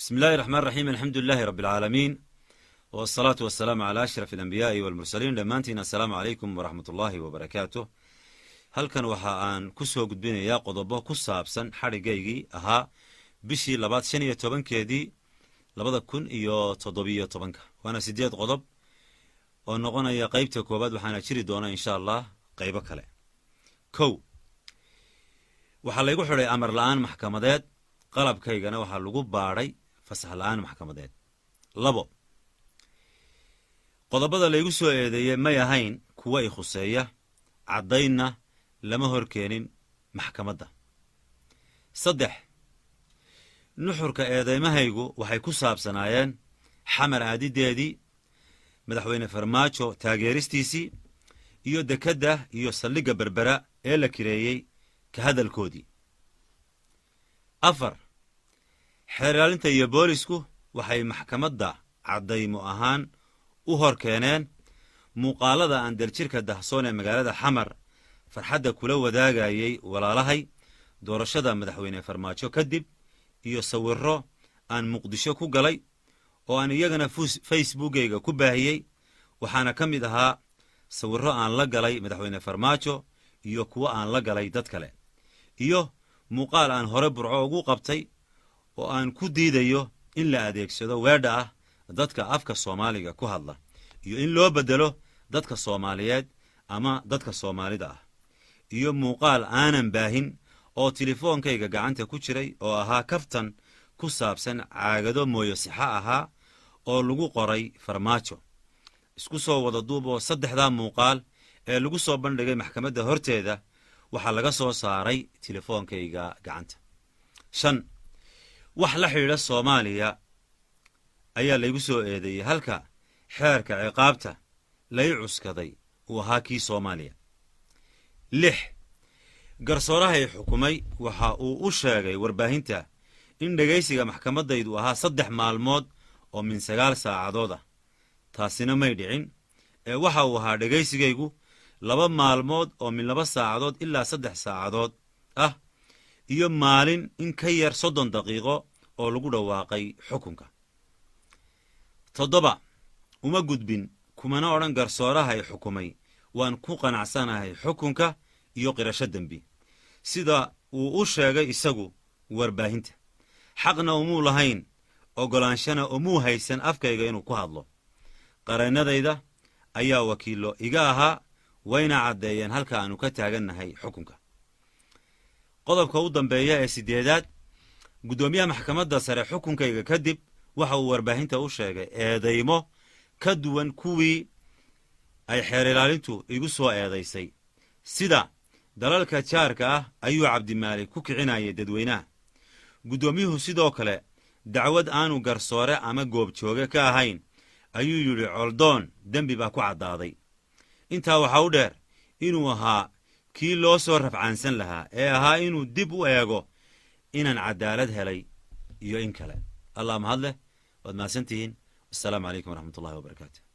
بسم الله الرحمن الرحيم. الحمد لله رب العالمين، والصلاة والسلام على أشرف الأنبياء والمرسلين. dhammaantiin السلام عليكم ورحمة الله وبركاته. halkan waxa aan ku soo gudbinayaa qodobo ku saabsan xarigaygii ahaa bishii 15-keedii 2017 waana 8 qodob oo noqonaya qaybta koobaad. waxaana jiri doona insha Allah qaybo kale. kow, waxaa laygu xidhay amar la'aan maxkamadeed, qalabkaygana waxaa lagu baadhay fasax la'aan maxkamadeed. labo, qodobada laygu soo eedeeyey may ahayn kuwa i khuseeya, caddaynna lama hor keenin maxkamadda. saddex, nuxurka eedaymahaygu waxay ku saabsanaayeen xamar aadideedii, madaxweyne farmaajo taageeristiisii, iyo dekedda iyo saldhigga berbera ee la kireeyey ka hadalkoodii. afar, xeeraalinta iyo boolisku waxay maxkamadda caddaymo ahaan u hor keeneen muuqaalada aan daljirka dahsoon ee magaalada xamar farxadda kula wadaagayay walaalahay doorashada madaxweyne farmaajo kadib, iyo sawirro aan muqdisho ku galay oo aan iyagana facebookayga ku baahiyey. waxaana ka mid ahaa sawirro aan la galay madaxweyne farmaajo iyo kuwo aan la galay dad kale, iyo muuqaal aan hore burco ugu qabtay oo aan ku diidayo in la adeegsado weedha ah dadka afka soomaaliga ku hadla, iyo in loo beddelo dadka soomaaliyeed ama dadka soomaalida ah, iyo muuqaal aanan baahin oo tilefoonkayga gacanta ku jiray oo ahaa kaftan ku saabsan caagado mooyo sixa ahaa oo lagu qoray farmaajo. isku soo wada duuboo 3daa muuqaal ee lagu soo bandhigay maxkamadda horteeda waxaa laga soo saaray tilefoonkayga gacanta. 5, wax la xidhiidha Soomaaliya ayaa laygu soo eedeeyey, halka xeerka ciqaabta lay cuskaday uu ahaa kii Soomaaliya. 6, garsoorahay xukumay waxa uu u sheegay warbaahinta in dhegaysiga maxkamaddaydu ahaa 3 maalmood oo min 9 saacadood ah. taasina may dhicin, ee waxa uu ahaa dhegaysigaygu 2 maalmood oo min 2 saacadood ilaa 3 saacadood ah, iyo maalin in ka yar 30 daqiiqo oo lagu dhawaaqay xukunka. 7, uma gudbin kumana odhan garsoorahay xukumay waan ku qanacsanahay xukunka iyo qirasho dembi, sida uu u sheegay isagu warbaahinta. xaqna umuu lahayn, ogolaanshana umuu haysan afkayga inuu ku hadlo. qareennadayda ayaa wakiillo iga ahaa, wayna caddeeyeen halka aanu ka taagannahay xukunka. qodobka u dambeeya ee 8aad, guddoomiyaha maxkamadda sare xukunkayga kadib waxa uu warbaahinta u sheegay eedaymo ka duwan kuwii ay xeer ilaalintu igu soo eedaysay, sida dalalka jaarka ah ayuu cabdimaalik ku kicinayay dadweynaha. guddoomiyuhu sidoo kale dacwad aanu garsoore ama goobjooge ka ahayn ayuu yidhi coldoon dembi baa ku caddaaday. intaa waxaa u dheer inuu ahaa kii loo soo rafcaansan lahaa, ee ahaa inuu dib u eego inaan caddaalad helay iyo in kale. allah mahad leh, waad mahadsantihiin. wassalaamu calaykum waraxmatullahi wabarakaatu.